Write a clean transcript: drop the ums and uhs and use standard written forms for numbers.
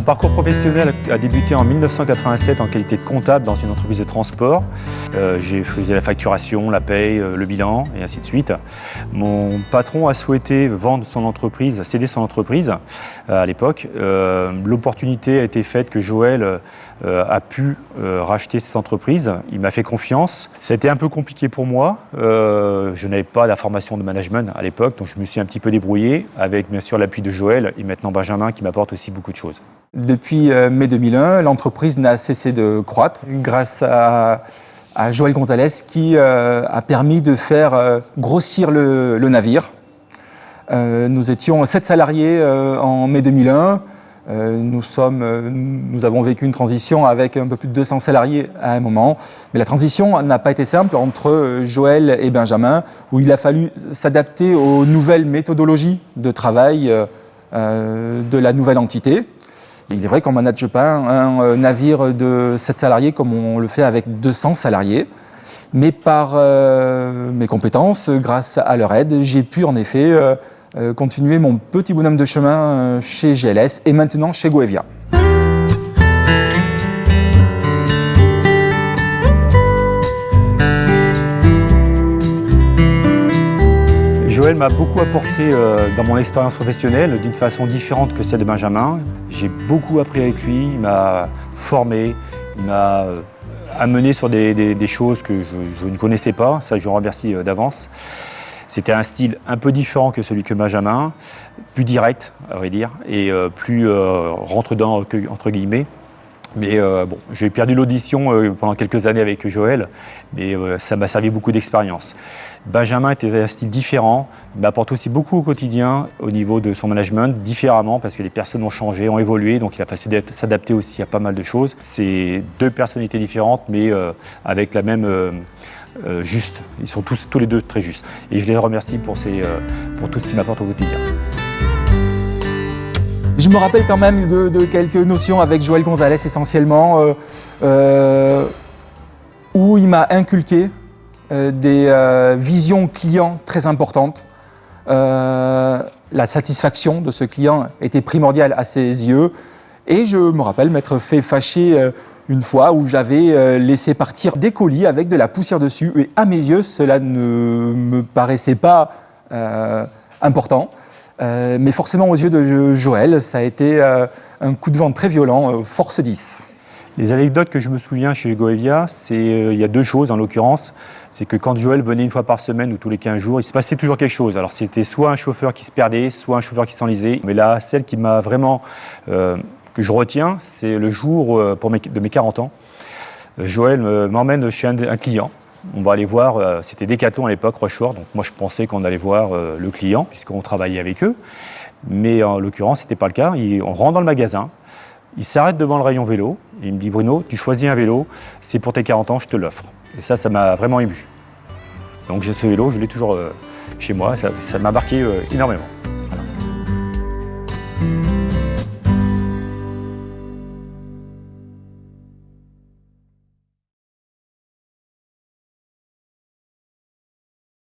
parcours professionnel a débuté en 1987 en qualité de comptable dans une entreprise de transport. J'ai fait la facturation, la paye, le bilan et ainsi de suite. Mon patron a souhaité vendre son entreprise, céder son entreprise à l'époque. L'opportunité a été faite que Joël a pu racheter cette entreprise. Il m'a fait confiance. C'était un peu compliqué pour moi. Je n'avais pas la formation de management à l'époque, donc je me suis un petit peu débrouillé avec bien sûr l'appui de Joël et maintenant Benjamin qui m'apporte aussi beaucoup de choses. Depuis mai 2001, l'entreprise n'a cessé de croître grâce à Joël Gonzalez qui a permis de faire grossir le navire. Nous étions 7 salariés en mai 2001. Nous avons vécu une transition avec un peu plus de 200 salariés à un moment. Mais la transition n'a pas été simple entre Joël et Benjamin, où il a fallu s'adapter aux nouvelles méthodologies de travail de la nouvelle entité. Il est vrai qu'on ne manage pas un navire de 7 salariés comme on le fait avec 200 salariés. Mais par mes compétences, grâce à leur aide, j'ai pu en effet continuer mon petit bonhomme de chemin chez GLS et maintenant chez Goevia. Joël m'a beaucoup apporté dans mon expérience professionnelle d'une façon différente que celle de Benjamin. J'ai beaucoup appris avec lui, il m'a formé, il m'a amené sur des choses que je ne connaissais pas, ça je le remercie d'avance. C'était un style un peu différent que celui que Benjamin, plus direct à vrai dire, et plus rentre-dedans entre guillemets. Mais bon, j'ai perdu l'audition pendant quelques années avec Joël, mais ça m'a servi beaucoup d'expérience. Benjamin était un style différent, il m'apporte aussi beaucoup au quotidien au niveau de son management, différemment parce que les personnes ont changé, ont évolué, donc il a fallu s'adapter aussi à pas mal de choses. C'est deux personnalités différentes, mais avec la même juste. Ils sont tous les deux très justes. Et je les remercie pour tout ce qu'ils m'apportent au quotidien. Je me rappelle quand même de quelques notions avec Joël Gonzalez essentiellement, où il m'a inculqué des visions clients très importantes. La satisfaction de ce client était primordiale à ses yeux. Et je me rappelle m'être fait fâcher une fois où j'avais laissé partir des colis avec de la poussière dessus. Et à mes yeux, cela ne me paraissait pas important. Mais forcément, aux yeux de Joël, ça a été un coup de vent très violent, force 10. Les anecdotes que je me souviens chez Goevia, il y a deux choses en l'occurrence. C'est que quand Joël venait une fois par semaine ou tous les 15 jours, il se passait toujours quelque chose. Alors c'était soit un chauffeur qui se perdait, soit un chauffeur qui s'enlisait. Mais là, celle qui m'a vraiment, que je retiens, c'est le jour de mes 40 ans. Joël m'emmène chez un client. On va aller voir, c'était Decathlon à l'époque, Rochefort, donc moi je pensais qu'on allait voir le client, puisqu'on travaillait avec eux. Mais en l'occurrence, ce n'était pas le cas. On rentre dans le magasin, il s'arrête devant le rayon vélo, et il me dit « Bruno, tu choisis un vélo, c'est pour tes 40 ans, je te l'offre ». Et ça m'a vraiment ému. Donc j'ai ce vélo, je l'ai toujours chez moi, ça m'a marqué énormément.